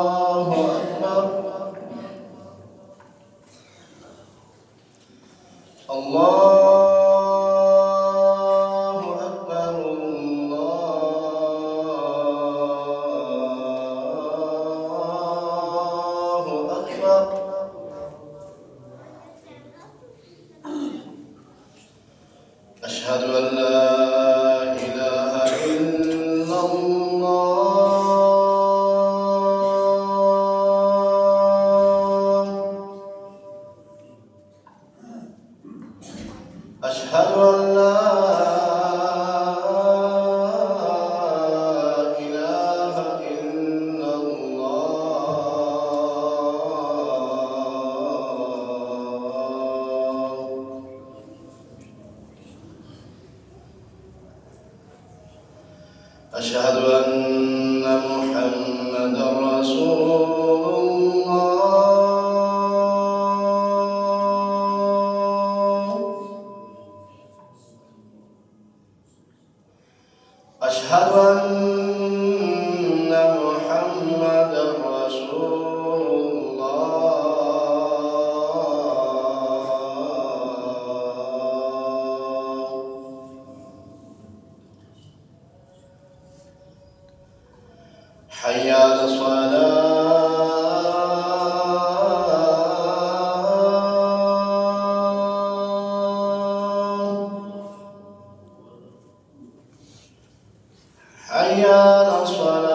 الله أكبر. الله أكبر. الله أكبر. أشهد أن لا إله إلا الله. أشهد أن لا إله إلا الله. أشهد أن محمدا رسول الله. أشهد أن محمدا رسول الله. حي على الصلاة. حي على الصلاة.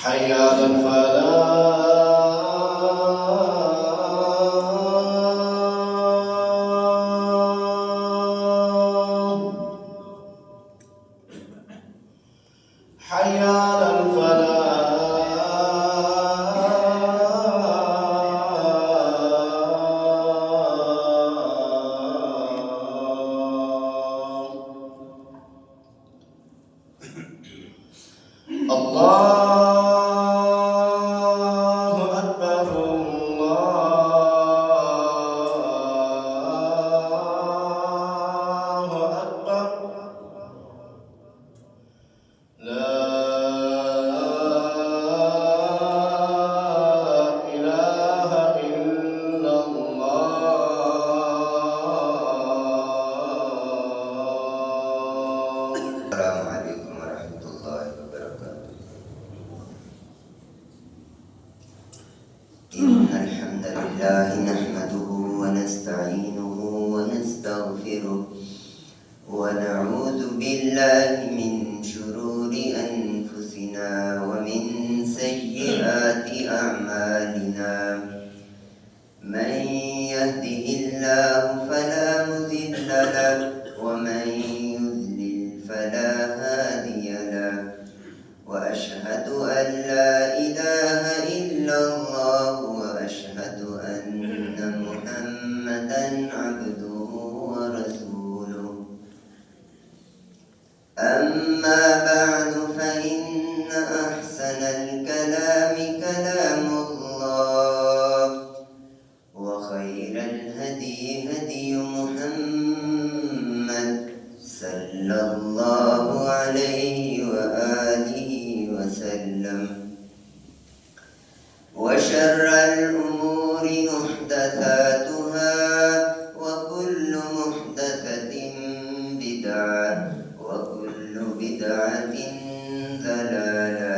حي على الفلاح. حي على الفلاح. الله أكبر. الله أكبر. لا إله إلا الله. السلام عليكم ورحمة الله وبركاته. إن الحمد لله نحمده ونستعينه ونستغفره ونعوذ بالله من شرور أنفسنا ومن سيئات أعمالنا. من يهده الله فلا مضل له ومن يضلل فلا هادي له. وأشهد أن لا إله إلا الله وأشهد أن محمدا عبده ورسوله. أما بعد فإن أحسن الكلام كلام الله وخير الهدي هدي محمد صلى الله عليه وآله وسلم. وشر الأمور محدثاتها وكل محدثة بدعة وكل بدعة ضلالة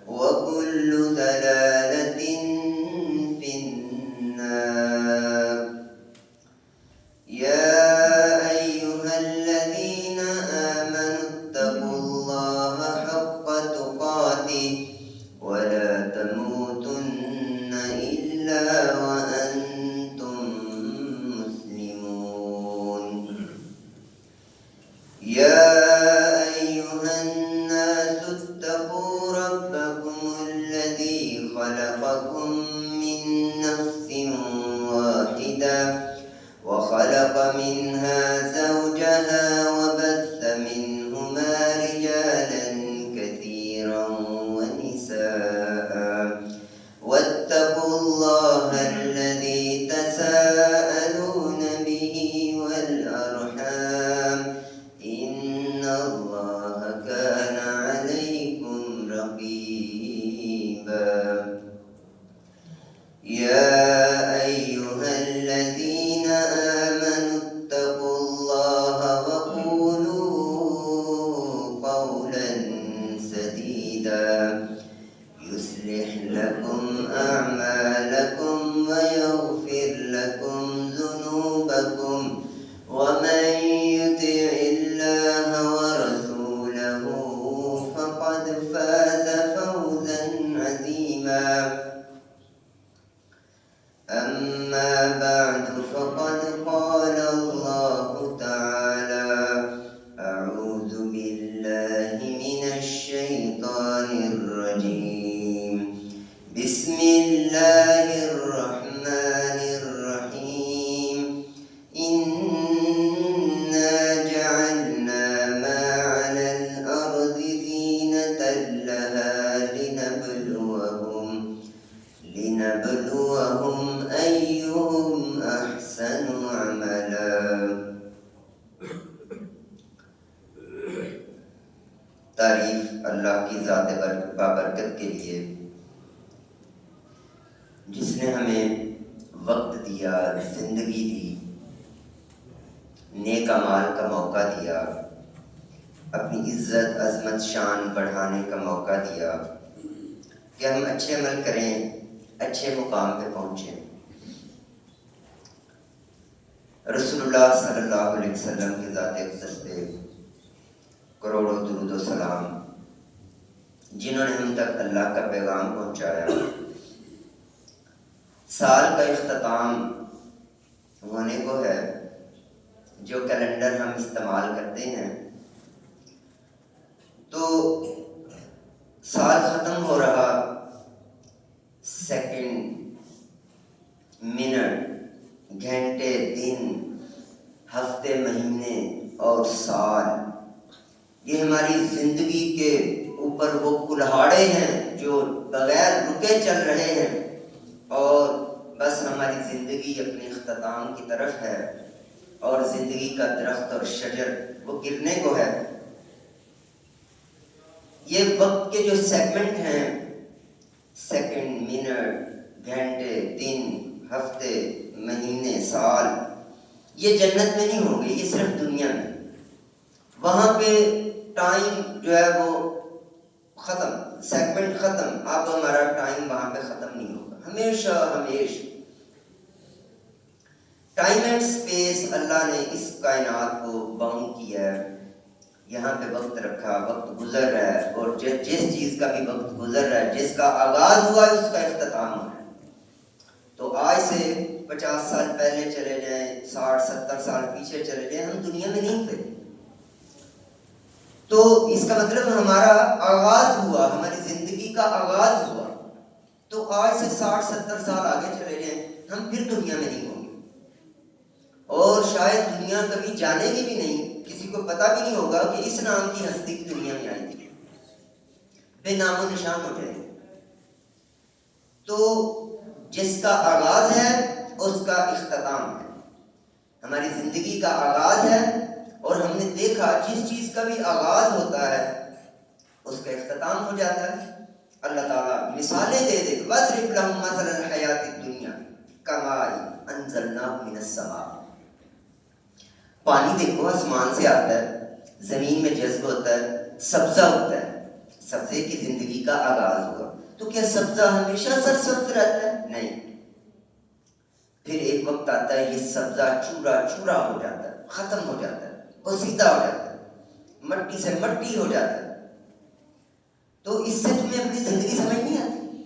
وكل ضلالة في النار. يا أيها الذين آمنوا اتقوا الله حق تقاته ولا تموتن إلا وأنتم يصلح لكم أعمالكم ويغفر لكم ذنوبكم ومن يطع الله ورسوله فقد فاز فوزا عظيما. أما بعد فقد قال الله تعالى: أعوذ بالله من الشيطان الرجيم. بسم الله الرحمن الرحيم. إنا جعلنا ما على الأرض زينة لها لنبلوهم أيهم أحسن عملا. تعریف اللہ کی ذات بابرکت کے لیے جس نے ہمیں وقت دیا، زندگی دی، نیک اعمال کا موقع دیا، اپنی عزت عظمت شان بڑھانے کا موقع دیا کہ ہم اچھے عمل کریں، اچھے مقام پہ پہنچیں۔ رسول اللہ صلی اللہ علیہ وسلم کی ذات اقدس پہ کروڑوں درود و سلام، جنہوں نے ہم تک اللہ کا پیغام پہنچایا۔ سال کا اختتام ہونے کو ہے، جو کیلنڈر ہم استعمال کرتے ہیں تو سال ختم ہو رہا، سیکنڈ، منٹ، گھنٹے، دن، ہفتے، مہینے اور سال، یہ ہماری زندگی کے اوپر وہ کلہاڑے ہیں جو بغیر رکے چل رہے ہیں، اور بس ہماری زندگی اپنے اختتام کی طرف ہے، اور زندگی کا درخت اور شجر وہ گرنے کو ہے۔ یہ وقت کے جو سیگمنٹ ہیں، سیکنڈ، منٹ، گھنٹے، دن، ہفتے، مہینے، سال، یہ جنت میں نہیں ہوں گے، یہ صرف دنیا میں۔ وہاں پہ ٹائم جو ہے وہ ختم، سیگمنٹ ختم، اب ہمارا ٹائم وہاں پہ ختم نہیں ہوگا، ہمیشہ ہمیشہ۔ ٹائم اینڈ سپیس، اللہ نے اس کائنات کو باؤنڈ کیا ہے، یہاں پہ وقت رکھا، وقت گزر رہا ہے، اور جس چیز کا بھی وقت گزر رہا ہے، جس کا آغاز ہوا ہے، اس کا اختتام ہو رہا ہے۔ تو آج سے 50 سال پہلے چلے جائیں، 60 70 سال پیچھے چلے جائیں، ہم دنیا میں نہیں تھے، تو اس کا مطلب ہمارا آغاز ہوا، ہماری زندگی کا آغاز ہوا۔ تو آج سے 60 70 سال آگے چلے جائیں، ہم پھر دنیا میں نہیں ہوں گے، اور شاید دنیا کبھی جانے گی بھی نہیں، کسی کو پتہ بھی نہیں ہوگا کہ اس نام کی ہستی کی دنیا میں آئی تھی، بے نام و نشان ہو جائے۔ تو جس کا آغاز ہے اس کا اختتام ہے، ہماری زندگی کا آغاز ہے، اور ہم نے دیکھا جس چیز کا بھی آغاز ہوتا ہے اس کا اختتام ہو جاتا ہے۔ اللہ تعالیٰ مثالیں دے دے، وَاضْرِبْ لَهُم مَثَلَ الْحَيَاةِ الدُّنْيَا كَمَاءٍ أَنزَلْنَاهُ مِنَ السَّمَاءِ۔ پانی دیکھو آسمان سے آتا ہے، زمین میں جذب ہوتا ہے، سبزہ ہوتا ہے، سبزے کی زندگی کا آغاز ہوا، تو کیا سبزہ ہمیشہ سرسبز رہتا ہے؟ نہیں، پھر ایک وقت آتا ہے یہ سبزہ چورا چورا ہو جاتا ہے، ختم ہو جاتا ہے، وہ سیدھا ہو جاتا ہے، مٹی سے مٹی ہو جاتا ہے۔ تو اس سے تمہیں اپنی زندگی سمجھ نہیں آتی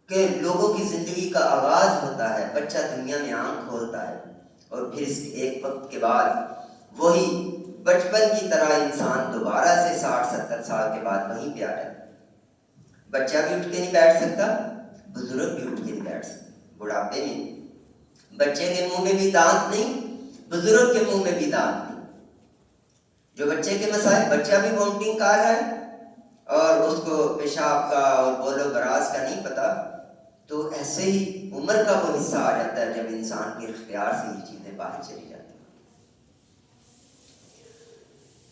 کہ لوگوں کی زندگی کا آغاز ہوتا ہے، بچہ دنیا میں آنکھ کھولتا ہے، اور پھر اس ایک وقت کے بعد وہی بچپن کی طرح انسان دوبارہ سے 60 70 سال کے بعد وہیں پہ آ جاتا ہے۔ بچہ بھی اٹھ کے نہیں بیٹھ سکتا، بزرگ بھی اٹھ کے نہیں بیٹھ سکتا، بڑھاپے میں بچے کے منہ میں بھی دانت نہیں، بزرگ کے منہ میں بھی دانت نہیں۔ جو بچے کے مسائل، بچہ بھی وامٹنگ کر رہا ہے اور اس کو پیشاب کا اور بولو براز کا نہیں پتا، تو ایسے ہی عمر کا وہ حصہ آ جاتا ہے جب انسان کے اختیار سے یہ چیزیں باہر چلی جاتی ہیں۔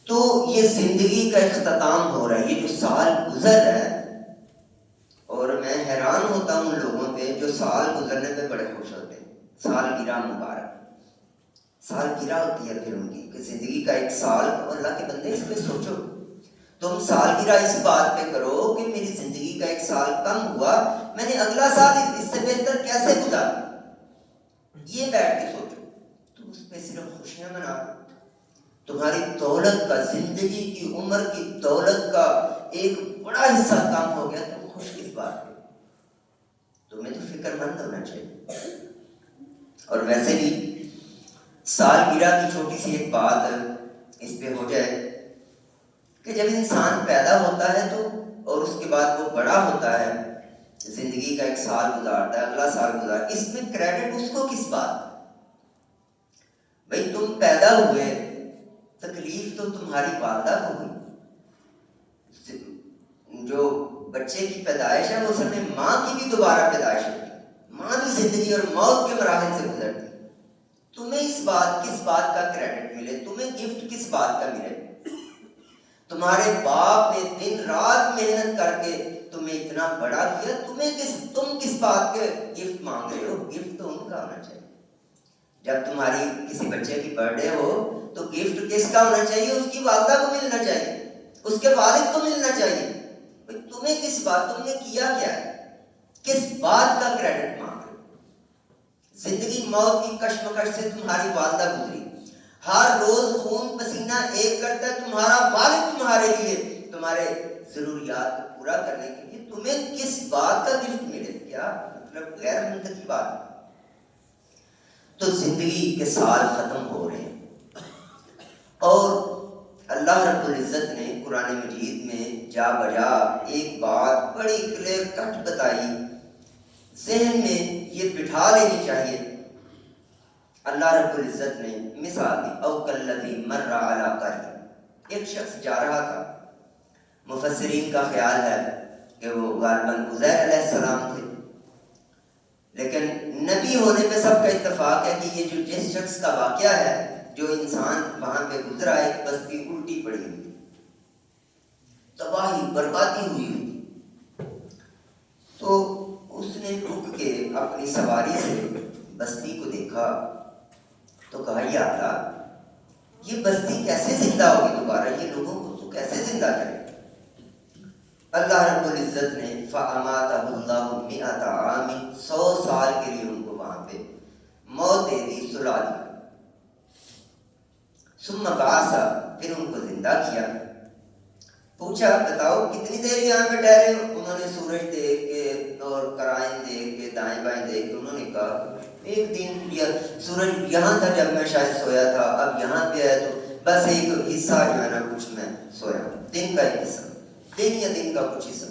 تو یہ زندگی کا اختتام ہو رہا ہے، یہ جو سال گزر رہا ہے، اور میں حیران ہوتا ہوں ان لوگوں پہ جو سال گزرنے پہ بڑے خوش ہوتے ہیں، سال گرا مبارک، سال گرا ہوتی ہے پھر ان کی کہ زندگی کا ایک سال، اللہ کے بندے اس پہ سوچو، تم سالگرہ اس بات پہ کرو کہ میری زندگی کا 1 سال کم ہوا، میں نے اگلا سال اس سے بہتر کیسے گزارا، یہ بیٹھ کے سوچو. تم اس پہ صرف خوشیاں منا دو. تمہاری دولت کا، زندگی کی عمر کی دولت کا ایک بڑا حصہ کم ہو گیا، تم خوش کس بات پہ؟ تمہیں تو فکر مند ہونا چاہیے. اور ویسے بھی سالگرہ کی چھوٹی سی ایک بات اس پہ ہو جائے کہ جب انسان پیدا ہوتا ہے تو اور اس کے بعد وہ بڑا ہوتا ہے، زندگی کا 1 سال گزارتا ہے، اگلا سال گزارتا ہے، اس میں کریڈٹ اس کو کس بات؟ بھئی تم پیدا ہوئے، تکلیف تو تمہاری والدہ کو ہوئی. جو بچے کی پیدائش ہے وہ اصل میں ماں کی بھی دوبارہ پیدائش ہوتی ہے، ماں بھی زندگی اور موت کے مراحل سے گزرتی ہے. تمہیں کس بات کا کریڈٹ ملے، تمہیں گفٹ کس بات کا ملے؟ تمہارے باپ نے دن رات محنت کر کے تمہیں اتنا بڑا کیا، تم کس بات کے گفٹ مانگ رہے ہو؟ گفٹ تو ان کا ہونا چاہیے. جب تمہاری کسی بچے کی برتھ ڈے ہو تو گفٹ کس کا ہونا چاہیے؟ اس کی والدہ کو ملنا چاہیے، اس کے والد کو ملنا چاہیے. تمہیں کس بات، تم نے کیا کیا ہے، کس بات کا کریڈٹ مانگ رہے ہو؟ زندگی موت کی کشمکش سے تمہاری والدہ گزری، ہر روز خون پسینہ ایک کرتا ہے تمہارا والد تمہارے لیے، تمہارے ضروریات کو پورا کرنے کے لیے. تمہیں کس بات کا گفٹ ملے؟ کیا مطلب غیر منطقی بات. تو زندگی کے سال ختم ہو رہے ہیں اور اللہ رب العزت نے قرآن مجید میں جا بجا ایک بات بڑی کلیئر کٹ بتائی، ذہن میں یہ بٹھا لینی چاہیے. اللہ رب العزت نے مثال دی، او کالذی مر علی قرية، ایک شخص جا رہا تھا. مفسرین کا خیال ہے کہ وہ غالباً عزیر علیہ السلام تھے، لیکن نبی ہونے پہ سب کا اتفاق ہے کہ یہ جو جس شخص کا واقعہ ہے، جو انسان وہاں پہ گزرا، ایک بستی الٹی پڑی ہوئی، تباہی بربادی ہوئی ہوئی. تو اس نے رک کے اپنی سواری سے بستی کو دیکھا تو کہا، یا اللہ یہ بستی کیسے زندہ ہوگی دوبارہ، یہ لوگوں کو تو کیسے زندہ کرے؟ اللہ رب العزت نے فَأَمَاتَهُ اللَّهُ مِئَةَ عَامٍ، 100 سال کے لیے ان کو وہاں پہ موت دے دی، سلا دیا. ثم بعث، پھر ان کو زندہ کیا. پوچھا بتاؤ کتنی دیر یہاں پہ ٹھہرے ہو؟ انہوں نے سورج دیکھ کے اور قرائن دیکھ کے دائیں بائیں دیکھ کے انہوں نے کہا 1 دن، یا سورج یہاں تھا جب میں شاید سویا تھا، اب یہاں پہ ہے تو بس ایک حصہ جو ہے نا کچھ میں سویا، دن کا ایک حصہ، دن یا دن کا کچھ حصہ.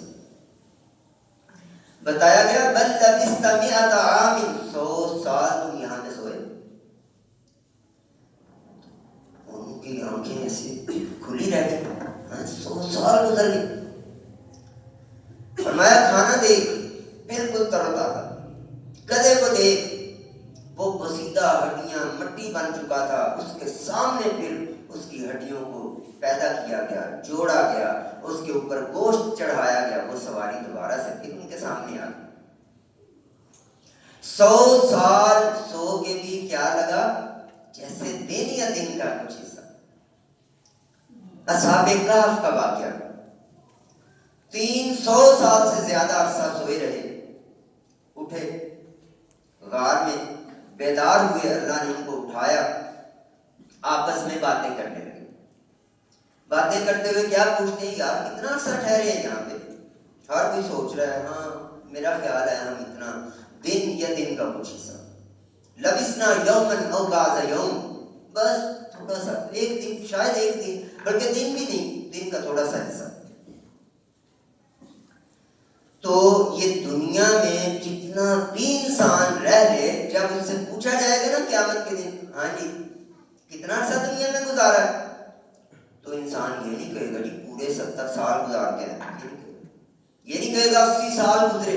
بتایا گیا بل لبثت 100 عام، 100 سال تم یہاں پہ سوئے. ان کی آنکھیں ایسی کھلی رہ گئی، 100 سال گزر گئے. فرمایا کھانا دیکھ بالکل تر و تازہ، گدھے کو دیکھ وہ بسیدہ ہڈیاں مٹی بن چکا تھا، اس کے سامنے پھر اس کی ہڈیوں کو پیدا کیا گیا، جوڑا گیا، اس کے اوپر گوشت چڑھایا گیا، وہ سواری دوبارہ سے پھر ان کے سامنے آ گئی. 100 سال سو کے بھی کیا لگا؟ جیسے دن یا دن کا کچھ حصہ. اصحاب کہف کا واقعہ، 300 سال سے زیادہ عرصہ سوئے رہے، اٹھے غار میں بیدار ہوئے، اللہ نے ان کو اٹھایا، آپس میں باتیں کرنے لگے. باتیں کرتے ہوئے کیا پوچھتے ہیں، یار کتنا عرصہ ٹھہرے ہیں یہاں پہ؟ ہر کوئی سوچ رہا ہے، ہاں میرا خیال ہے ہم اتنا دن یا دن کا کچھ حصہ. لبثنا یومن او بعض یوم، بس تھوڑا سا، 1 دن، شاید 1 دن، بلکہ دن بھی نہیں، دن کا تھوڑا سا حصہ. تو یہ دنیا میں جتنا بھی انسان رہ لے، جب اس سے پوچھا جائے گا نا قیامت کے دن، ہاں جی کتنا عرصہ دنیا میں گزارا ہے، تو انسان یہ نہیں کہے گا جی پورے 70 سال گزار کے آئے، یہ نہیں کہے گا 80 سال گزرے،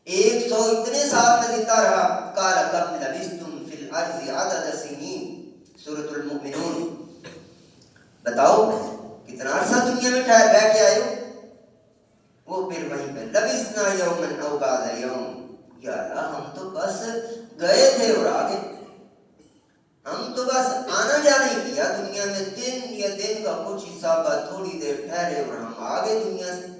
100 اتنے سال میں زندہ رہا. قال کم لبثتم فی الارض عدد سنین، سورۃ المؤمنون. بتاؤ کتنا عرصہ دنیا میں رہ کے آئے ہو؟ وہ پھر وہیں پہ لبثنا یومن او بعض یوم، یا اللہ ہم تو بس گئے تھے اور آگے. ہم تو بس آنا جانا ہی کیا دنیا میں، دن یا دن کا کچھ حصہ کا تھوڑی دیر ٹھہرے اور ہم آگے دنیا سے۔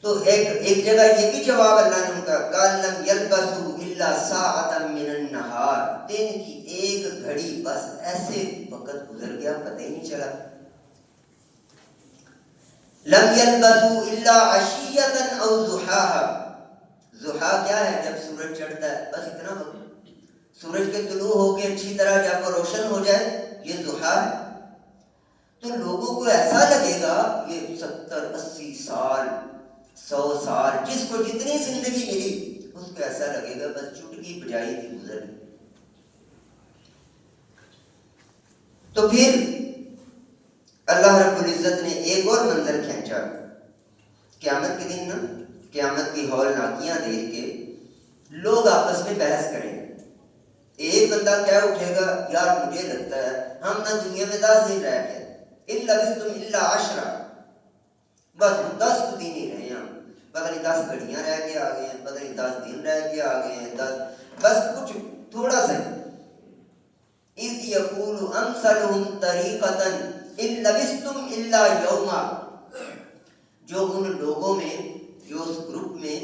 تو ایک جگہ یہ بھی جواب اللہ نے ان کا قال لم یلبثوا الا ساعۃ من النہار، دن کی ایک گھڑی بس ایسے وقت گزر گیا پتہ ہی نہیں چلا۔ لم یلبثوا الا عشیۃ او ضحاها، ضحا کیا ہے؟ جب سورج چڑھتا ہے بس اتنا وقت، سورج کے طلوع ہو کے اچھی طرح جب وہ روشن ہو جائے یہ ضحا ہے۔ تو لوگوں کو ایسا لگے گا یہ 70-80 سال 100 سال جس کو جتنی زندگی ملی اس کو ایسا لگے گا بس چٹکی بجائی تھی گزر گئی۔ تو پھر اللہ رب العزت نے ایک اور منظر کھینچا قیامت کے دن نا، قیامت کی ہولناکیاں دیکھ کے لوگ آپس میں بحث کریں گے۔ ایک بندہ کہہ اٹھے گا یار مجھے لگتا ہے ہم نہ دنیا میں 10 دن رہ گئے، الا لبثتم الا 10، بس 10 دن ہی رہے ہیں، پتہ نہیں 10 گھڑیاں رہ کے آ گئے ہیں، پتہ نہیں 10 دن رہ کے آ گئے ہیں، 10 بس کچھ تھوڑا سا۔ اذ یقول امثلهم طریقۃ ان لبثتم الا یوما، جو ان لوگوں میں، جو اس گروپ میں،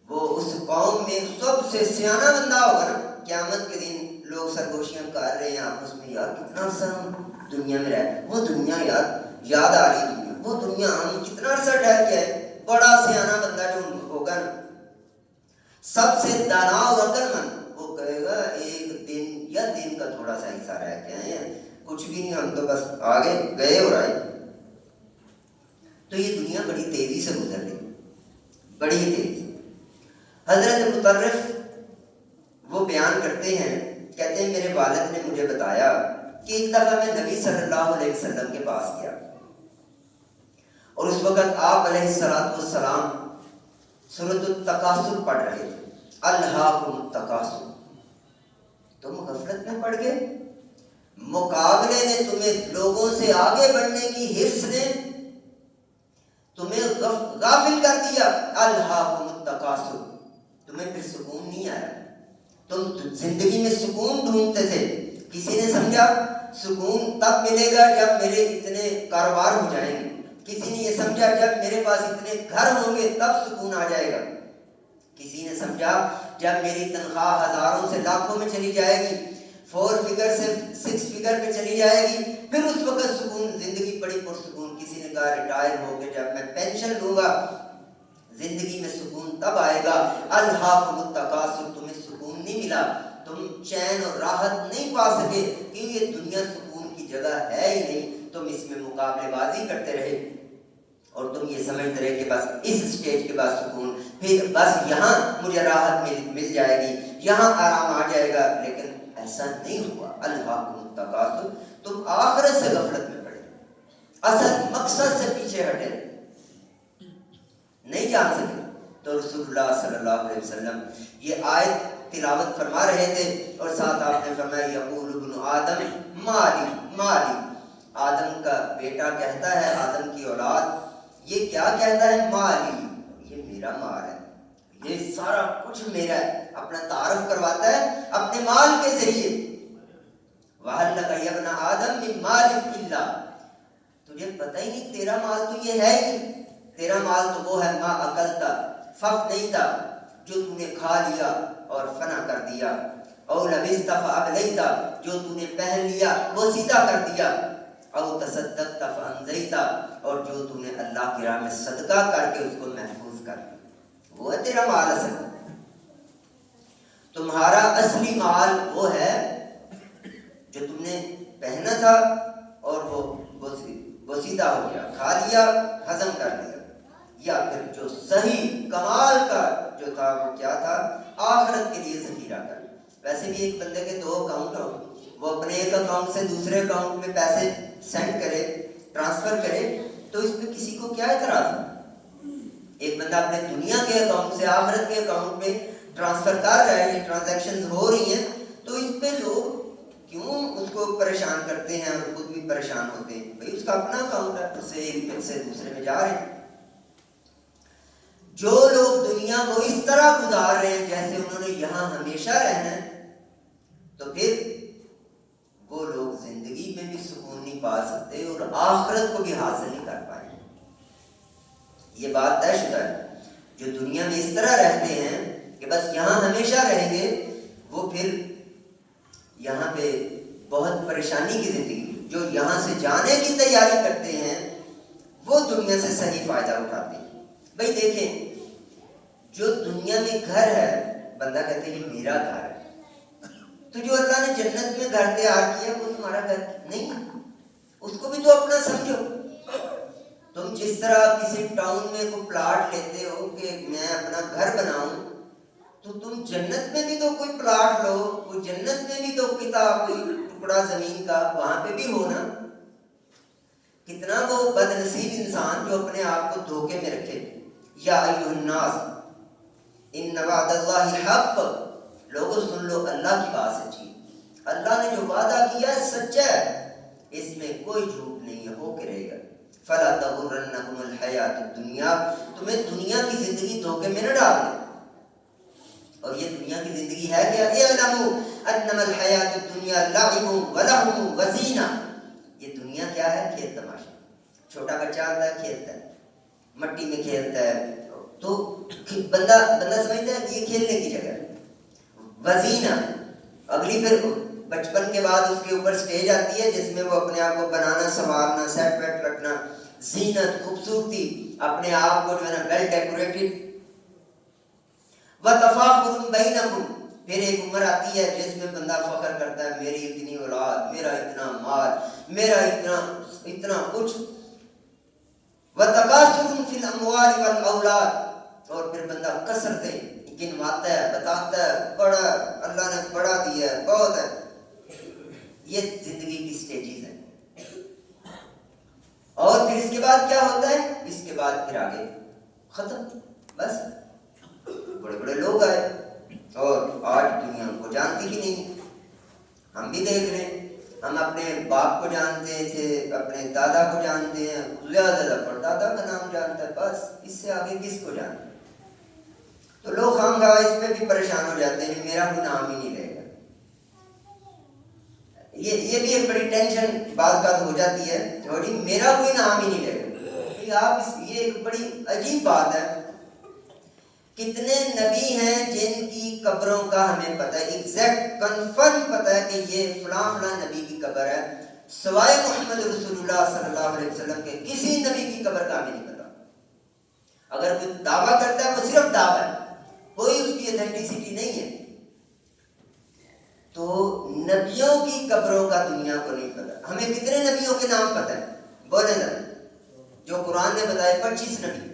وہ اس قوم میں سب سے سیانا بندہ ہوگا نا، قیامت کے دن لوگ سرگوشیاں کر رہے ہیں آپس میں، یار کتنا عرصہ ہم دنیا میں رہے، وہ دنیا یار یاد آ رہی دنیا، وہ دنیا ہم کتنا عرصہ ٹھہر کے آئے، بڑا سیانا بندہ جو ہوگا نا، سب سے دانا اور عقل مند وہ کہے گا ایک دن یا دن کا تھوڑا سا حصہ رہ کے آئے ہیں، کچھ بھی نہیں، ہم تو بس آگے گئے اور آئے۔ تو یہ دنیا بڑی تیزی سے گزر گئی، بڑی تیزی۔ حضرت مطرف وہ بیان کرتے ہیں، کہتے ہیں میرے والد نے مجھے بتایا کہ ایک دفعہ میں نبی صلی اللہ علیہ وسلم کے پاس گیا اور اس وقت آپ علیہ السلام سورۃ التکاثر پڑھ رہے تھے، الہاکم التکاثر، تم غفلت میں پڑ گئے، مقابلے نے تمہیں لوگوں سے آگے بڑھنے کی حرص نے تمہیں غافل کر دیا، الہاکم التکاثر، تمہیں پھر سکون نہیں آیا، تم زندگی میں سکون ڈھونڈتے تھے، کسی نے سمجھا سکون تب ملے گا جب میرے اتنے کاروبار ہو جائیں گے، کسی نے یہ سمجھا جب میرے پاس اتنے گھر ہوں گے تب سکون آ جائے گا، کسی نے سمجھا جب میری تنخواہ ہزاروں سے لاکھوں میں چلی جائے گی، 4 فگر سے 6 فگر پہ چلی جائے گی، پھر اس وقت سکون، زندگی بڑی پرسکون۔ کسی نے کہا ریٹائر ہو کے جب میں پینشن لوں گا زندگی میں سکون تب آئے گا، الہاکم التکاثر، تمہیں سکون نہیں ملا، تم چین اور راحت نہیں پا سکے کیونکہ یہ دنیا سکون کی جگہ ہے ہی نہیں، تم اس میں مقابلے بازی کرتے رہے اور تم یہ سمجھتے رہے کہ بس اس سٹیج کے بعد سکون، پھر بس یہاں مجھے راحت مل جائے گی، یہاں آرام آ جائے گا، لیکن ایسا نہیں ہوا۔ الہاکم التکاثر، تم آخرت سے غفلت میں پڑے، اصل مقصد سے پیچھے ہٹے، نہیں جان سکے۔ تو رسول اللہ صلی اللہ علیہ وسلم یہ آیت تلاوت فرما رہے تھے اور ساتھ آپ نے فرمایا یقول ابن آدم مالی مالی، آدم کا بیٹا کہتا ہے، آدم کی اولاد یہ کیا کہتا ہے؟ مالی، یہ میرا مال ہے، یہ سارا کچھ میرا ہے، اپنا تعارف کرواتا ہے اپنے مال کے ذریعے۔ وَهَلْ لَكَ يَا ابْنَ آدَمَ مِن مَالٍ إِلَّا، تجھے پتہ ہی نہیں تیرا مال تو یہ ہے ہی، تیرا مال تو وہ ہے ما اکلتا، فف نہیں تھا جو تو نے کھا لیا اور فنا کر دیا، او لبست فابلیتا، جو تو نے پہن لیا وہ سیدھا کر دیا، او تصدقت فانزیتا، اور جو تو نے اللہ کی راہ میں صدقہ کر کے اس کو محفوظ کر دیا، وہ ہے تیرا مال اصل۔ تمہارا اصلی مال وہ ہے جو تم نے پہنا تھا اور وہ سیدھا ہو گیا، کھا لیا، ہضم کر لیا، یا پھر جو صحیح کمال کا جو تھا وہ کیا تھا؟ آخرت کے لیے ذخیرہ کر۔ ویسے بھی ایک بندے کے 2 اکاؤنٹ ہو، وہ اپنے ایک اکاؤنٹ سے دوسرے اکاؤنٹ میں پیسے سینڈ کرے، ٹرانسفر کرے، تو اس پہ کسی کو کیا اعتراض ہے؟ ایک بندہ اپنے دنیا کے اکاؤنٹ سے آخرت کے اکاؤنٹ میں ٹرانسفر کر رہا ہے، یہ ٹرانزیکشن ہو رہی ہیں، تو اس پہ لوگ کیوں اس کو پریشان کرتے ہیں اور خود بھی پریشان ہوتے ہیں؟ بھئی اس کا اپنا اکاؤنٹ ہے، اس سے ایک پن سے دوسرے میں جا رہے ہیں۔ جو لوگ دنیا کو اس طرح گزار رہے ہیں جیسے انہوں نے یہاں ہمیشہ رہنا ہے، تو پھر وہ لوگ زندگی میں بھی سکون نہیں پا سکتے اور آخرت کو بھی حاصل نہیں کر پائیں گے. یہ بات طے شدہ ہے. جو دنیا میں اس طرح رہتے ہیں کہ بس یہاں ہمیشہ رہیں گے، وہ پھر یہاں پہ بہت پریشانی کی زندگی. جو یہاں سے جانے کی تیاری کرتے ہیں وہ دنیا سے صحیح فائدہ اٹھاتے ہیں. بھائی دیکھیں، جو دنیا میں گھر ہے، بندہ کہتے ہیں یہ میرا گھر ہے. تو جو اللہ نے جنت میں گھر تیار کیا وہ تمہارا گھر نہیں ہے، اس کو بھی تو اپنا سمجھو. تم جس طرح کسی ٹاؤن میں کوئی پلاٹ لیتے ہو کہ میں اپنا گھر بناؤں، تو تم جنت میں بھی تو کوئی پلاٹ لو، کوئی جنت میں بھی تو کتاب کوئی ٹکڑا زمین کا وہاں پہ بھی ہو نا. کتنا وہ بد نصیب انسان جو اپنے آپ کو دھوکے میں رکھے. یا ایھا الناس ان وعد اللہ حق، لوگوں سن لو اللہ کی بات سچی. اللہ نے جو وعدہ کیا ہے سچا ہے، اس میں کوئی جھوٹ نہیں ہے، ہو کے رہے گا. فلا تغرنکم الحیات الدنیا، تمہیں دنیا کی زندگی دھوکے میں نہ ڈال دے. اور یہ دنیا کی زندگی ہے کیا؟ اعلموا انما الحیات الدنیا لعب ولہو وزینہ. یہ دنیا کیا ہے؟ کھیل تماشا. چھوٹا بچہ آتا ہے کھیلتا ہے، مٹی میں کھیلتا ہے، تو بندہ سمجھتا ہے یہ کھیلنے کی جگہ ہے. وزینہ، اگلی پھر بچپن کے بعد اس کے اوپر سٹیج آتی ہے جس میں وہ اپنے آپ کو بنانا، سنوارنا، سیٹ ویٹ رکھنا، زینت، خوبصورتی، اپنے آپ کو جو ہے نا ویل ڈیکوریٹڈ. وَتَفَاخُرٌ بَيْنَكُمْ، پھر ایک عمر آتی ہے جس میں بندہ فخر کرتا ہے میری اتنی اولاد، میرا اتنا مال، میرا اتنا کچھ. وَتَكَاثُرٌ فِي الْأَمْوَالِ وَالْأَوْلَادِ، اور پھر بندہ کثرتیں گنواتا ہے، بتاتا ہے بڑا اللہ نے بڑا دیا ہے، بہت ہے. یہ زندگی کی سٹیجز ہیں. اور پھر اس کے بعد کیا ہوتا ہے؟ اس کے بعد پھر آگے ختم. بس بڑے بڑے لوگ آئے اور آج دنیا کو جانتی بھی نہیں. ہم بھی دیکھ رہے ہیں، ہم اپنے باپ کو جانتے تھے، اپنے دادا کو جانتے ہیں، زیادہ پردادا کا نام جانتا ہے، بس اس سے آگے کس کو جانتا ہے. تو لوگ خامخواہ اس پہ بھی پریشان ہو جاتے ہیں، میرا کوئی نام ہی نہیں رہے گا. یہ بھی ایک بڑی ٹینشن بعض کا ہو جاتی ہے، اور میرا کوئی نام ہی نہیں رہے گا. آپ یہ ایک بڑی عجیب بات ہے. کتنے نبی ہیں جن کی قبروں کا ہمیں پتہ ہے، ایگزیکٹ کنفرم پتہ ہے کہ یہ فلاں فلاں نبی کی قبر ہے، سوائے محمد رسول اللہ صلی اللہ علیہ وسلم کے کسی نبی کی قبر کا ہمیں نہیں پتہ. اگر کوئی دعویٰ کرتا ہے وہ صرف دعویٰ ہے، کوئی اس کی اتھینٹسٹی نہیں ہے. تو نبیوں کی قبروں کا دنیا کو نہیں پتہ. ہمیں کتنے نبیوں کے نام پتہ ہے؟ بولے ذرا. جو قرآن نے بتائے 25 نبی.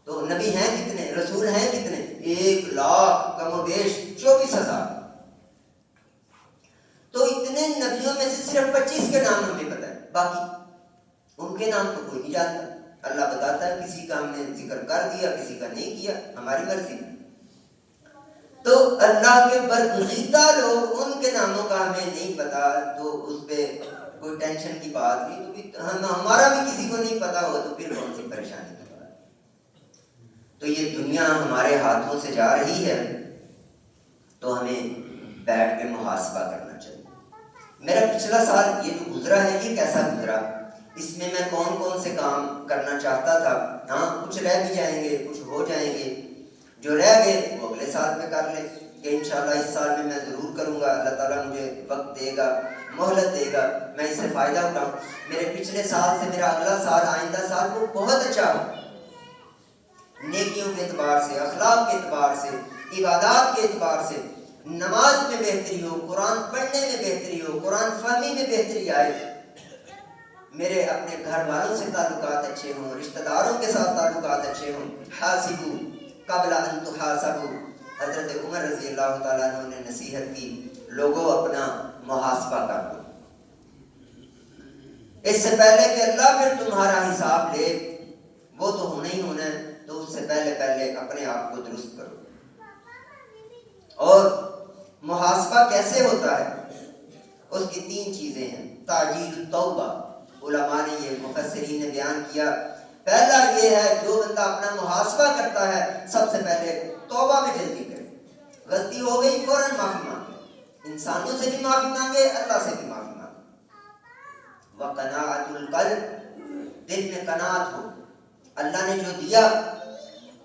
تو نبی ہیں کتنے؟ رسول ہیں کتنے؟ 1,00,000 کم و بیش 24,000. تو اتنے نبیوں میں سے صرف 25 کے نام ہمیں پتہ ہے، باقی ان کے نام تو کوئی نہیں جانتا. اللہ بتاتا ہے کسی کا ہم نے ذکر کر دیا، کسی کا نہیں کیا، ہماری مرضی. تو اللہ کے برگزیدہ لوگ، ان کے ناموں کا ہمیں نہیں پتا، تو اس پہ کوئی ٹینشن کی بات نہیں. تو ہمارا بھی کسی کو نہیں پتا ہو تو پھر کون سی پریشانی کی بات. تو یہ دنیا ہمارے ہاتھوں سے جا رہی ہے، تو ہمیں بیٹھ کے محاسبہ کرنا چاہیے. میرا پچھلا سال یہ جو گزرا ہے یہ کیسا گزرا، اس میں میں کون کون سے کام کرنا چاہتا تھا. ہاں کچھ رہ بھی جائیں گے، کچھ ہو جائیں گے، جو رہ گئے وہ اگلے سال میں کر لیں کہ انشاءاللہ اس سال میں ضرور کروں گا. اللہ تعالیٰ مجھے وقت دے گا، مہلت دے گا، میں اس سے فائدہ اٹھاؤں. میرے پچھلے سال سے میرا اگلا سال، آئندہ سال وہ بہت اچھا ہو، نیکیوں کے اعتبار سے، اخلاق کے اعتبار سے، عبادات کے اعتبار سے. نماز میں بہتری ہو، قرآن پڑھنے میں بہتری ہو، قرآن فہمی میں بہتری آئے، میرے اپنے گھر والوں سے تعلقات اچھے ہوں، رشتہ داروں کے ساتھ تعلقات اچھے ہوں. حاسبو قبل ان تحاسبو، حضرت عمر رضی اللہ تعالیٰ عنہ نے نصیحت کی، لوگوں اپنا محاسبہ کر لو، اس سے پہلے کہ اللہ پھر تمہارا حساب لے، وہ تو ہونا ہی ہونا ہے، تو اس سے پہلے اپنے آپ کو درست کرو. اور محاسبہ کیسے ہوتا ہے؟ اس کی 3 چیزیں ہیں. تعجیل التوبہ، علماء نے یہ مفسرین نے بیان کیا. پہلا یہ ہے جو بندہ اپنا محاسبہ کرتا ہے سب سے پہلے توبہ میں جلدی کرے. غلطی ہو گئی فوراً معافی مانگے، انسانوں سے بھی معافی مانگے، اللہ سے بھی معافی مانگے۔ وقناعت القلب، دل میں قناعت ہو، اللہ نے جو دیا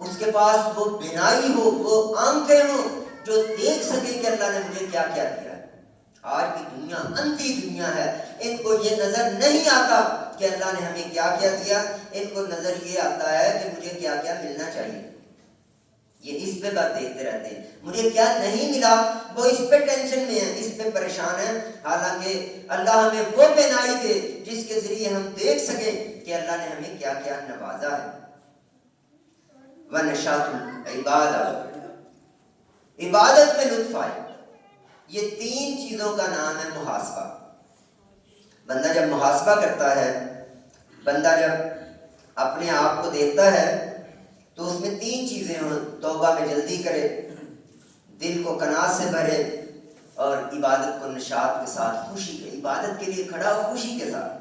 اس کے پاس وہ بینائی ہو، وہ آنکھیں ہوں جو دیکھ سکے کہ اللہ نے مجھے کیا کیا دیا ہے۔ آج کی دنیا اندھی دنیا ہے، ان کو یہ نظر نہیں آتا کہ اللہ نے ہمیں کیا کیا دیا، ان کو نظر یہ آتا ہے کہ مجھے کیا کیا ملنا چاہیے۔ یہ اس پہ بات دیکھتے رہتے ہیں، مجھے کیا نہیں ملا، وہ اس پہ ٹینشن میں ہے، اس پہ پریشان ہے، حالانکہ اللہ ہمیں وہ بینائی دے جس کے ذریعے ہم دیکھ سکیں کہ اللہ نے ہمیں کیا کیا نوازا ہے۔ وَنَشَاطُ الْعِبَادَةِ، عبادت میں لطف آئے۔ یہ تین چیزوں کا نام ہے محاسبہ۔ بندہ جب محاسبہ کرتا ہے، بندہ جب اپنے آپ کو دیکھتا ہے تو اس میں تین چیزیں ہوں، توبہ میں جلدی کرے، دل کو قناعت سے بھرے، اور عبادت کو نشاط کے ساتھ، خوشی کے، عبادت کے لیے کھڑا ہو خوشی کے ساتھ،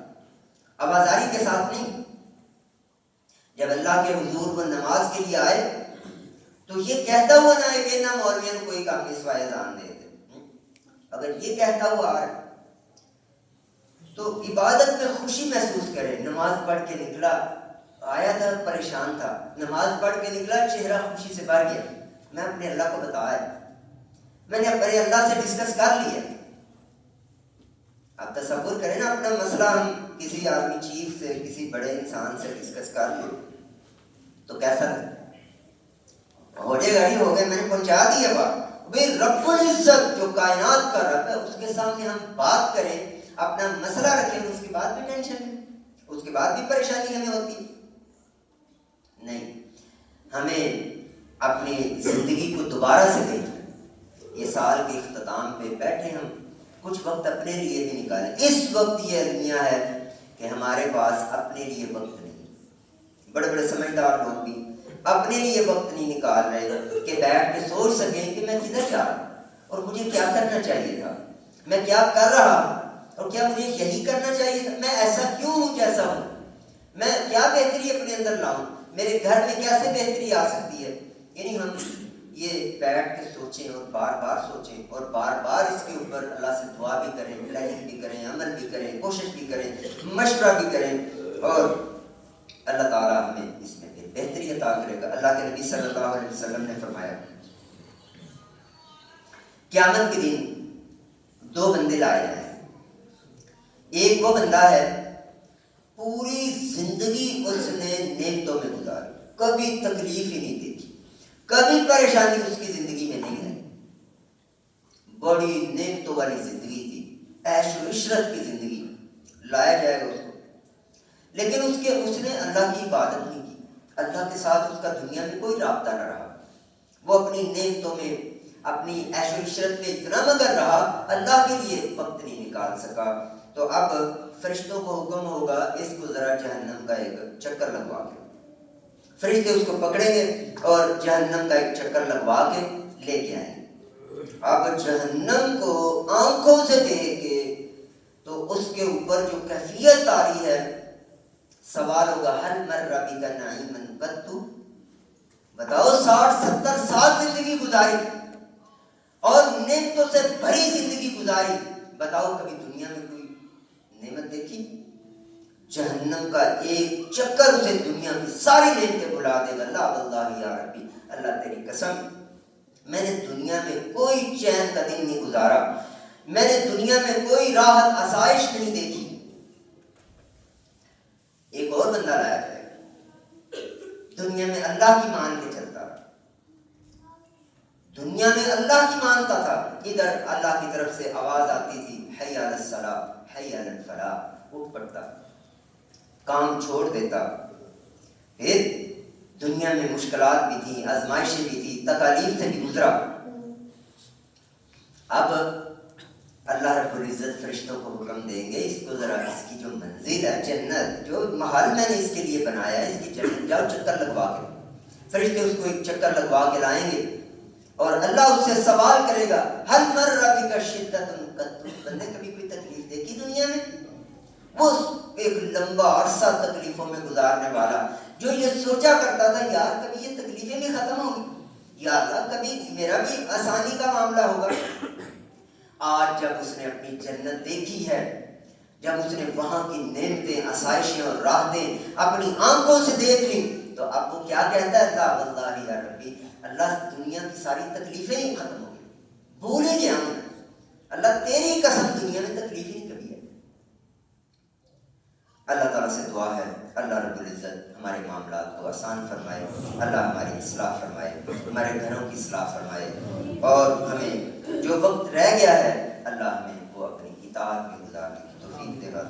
آوازاری کے ساتھ نہیں۔ جب اللہ کے حضور وہ نماز کے لیے آئے تو یہ کہتا ہوا نہ ہے کہ نہ مولویوں کوئی کام نہیں سوائے اذان دے دے، اگر یہ کہتا ہوا آ رہا تو عبادت میں خوشی محسوس کرے۔ نماز پڑھ کے نکلا، آیا تھا پریشان تھا، نماز پڑھ کے نکلا، چہرہ خوشی سے بھر گیا، میں اپنے اللہ کو بتایا، میں نے اپنے اللہ سے ڈسکس کر لیا۔ آپ تصور کریں نا اپنا مسئلہ ہم کسی آدمی چیف سے، کسی بڑے انسان سے ڈسکس کر لیں تو کیسا لگتا؟ ہو جائے گاڑی ہو گئے، میں نے پہنچا دیا بات۔ بھئی رب العزت جو کائنات کا رب ہے اس کے سامنے ہم بات کریں، اپنا مسئلہ رکھیں، اس کے بعد بھی ٹینشن ہے، اس کے بعد بھی پریشانی ہمیں ہوتی ہے۔ نہیں، ہمیں اپنی زندگی کو دوبارہ سے دیکھیں۔ یہ سال کے اختتام پہ بیٹھے ہم کچھ وقت اپنے لیے بھی نکالیں۔ اس وقت یہ المیہ ہے کہ ہمارے پاس اپنے لیے وقت نہیں۔ بڑے بڑے سمجھدار لوگ بھی اپنے لیے وقت نہیں نکال رہے کہ بیٹھ کے سوچ سکیں کہ میں کدھر جا رہا ہوں اور مجھے کیا کرنا چاہیے تھا، میں کیا کر رہا ہوں اور کیا مجھے یہی کرنا چاہیے تھا، میں ایسا کیوں ہوں جیسا ہوں، میں کیا بہتری اپنے اندر لاؤں، میرے گھر میں کیسے بہتری آ سکتی ہے۔ یعنی ہم یہ بیٹھ کے سوچیں اور بار بار سوچیں اور بار بار اس کے اوپر اللہ سے دعا بھی کریں، پلاننگ بھی کریں، عمل بھی کریں، کوشش بھی کریں، مشورہ بھی کریں، اور اللہ تعالیٰ ہمیں اس میں بہتری عطا کرے گا۔ اللہ کے نبی صلی اللہ علیہ وسلم نے فرمایا قیامت کے دن دو بندے لائے جائیں، ایک وہ بندہ ہے پوری زندگی اس نے نعمتوں میں گزاری، کبھی تکلیف ہی نہیں دیکھی، کبھی پریشانی اس کی زندگی میں نہیں آئی، بڑی نعمتوں والی زندگی تھی، عیش و عشرت کی زندگی، لایا جائے گا اس کو، لیکن اس نے اللہ کی عبادت نہیں کی، اللہ کے ساتھ اس کا دنیا میں کوئی رابطہ نہ رہا، وہ اپنی نعمتوں میں، اپنی عیش و عشرت میں اتنا مگن رہا، اللہ کے لیے وقت نہیں نکال سکا۔ تو اب فرشتوں کو حکم ہوگا اس کو ذرا جہنم کا ایک چکر لگوا کے، فرشتے اس کو پکڑیں گے اور جہنم کا ایک چکر لگوا کے لے کے آئیں گے۔ اب جہنم کو آنکھوں سے دیکھ کے تو اس کے اوپر جو کیفیت آ رہی ہے، سوال ہوگا حل مر ربی کا نعیمن قطو، بتاؤ 60-70 سال زندگی گزاری اور نعمتوں سے بھری زندگی گزاری، بتاؤ کبھی دنیا میں کوئی نعمت دیکھی؟ جہنم کا ایک چکر اسے دنیا کی ساری نعمتیں بلا دے گا۔ لا واللہ یا ربی، اللہ تیری قسم، میں نے دنیا میں کوئی چین کا دن نہیں گزارا، میں نے دنیا میں کوئی راحت آسائش نہیں دیکھی۔ ایک اور بندہ لایا جائے گا، دنیا میں اللہ کی مان کے چلتا رہا، دنیا میں اللہ کی مانتا تھا، ادھر اللہ کی طرف سے آواز آتی تھی حی علی الصلاۃ حی علی الفلاح، اٹھ پڑتا، کام چھوڑ دیتا۔ پھر دنیا میں مشکلات بھی تھیں، آزمائشیں بھی تھی، تکالیف سے بھی گزرا۔ اب اللہ رب العزت فرشتوں کو حکم دیں گے اس کو ذرا اس کی جو منزل ہے، جنت جو محل میں نے اس کے لیے بنایا ہے، اس کی جنت جاؤ چکر لگوا کے۔ فرشتے اس کو ایک چکر لگوا کے لائیں گے اور اللہ اس سے سوال کرے گا حل مر ربی کا شدت قط، بندے کبھی کوئی تکلیف دیکھی دنیا میں؟ وہ ایک لمبا عرصہ تکلیفوں میں گزارنے والا جو یہ سوچا کرتا تھا یار کبھی یہ تکلیفیں بھی ختم ہوں گی، یا اللہ کبھی میرا بھی آسانی کا معاملہ ہوگا. آج جب اس نے اپنی جنت دیکھی ہے، جب اس نے وہاں کی نعمتیں، آسائشیں اور راحتیں اپنی آنکھوں سے دیکھ لی، تو اب وہ کیا کہتا ہے؟ اللہ واللہ یا ربی، اللہ دنیا کی ساری تکلیفیں ہی ختم ہو گئی، بھول ہی گیا ہوں اللہ تیری قسم دنیا میں تکلیف ہی نہیں کبھی ہے. اللہ تعالیٰ سے دعا ہے اللہ رب العزت ہمارے معاملات کو آسان فرمائے، اللہ ہماری اصلاح فرمائے، ہمارے گھروں کی اصلاح فرمائے، اور ہمیں جو وقت رہ گیا ہے اللہ ہمیں وہ اپنی اطاعت میں گزارنے کی توفیق دے گا.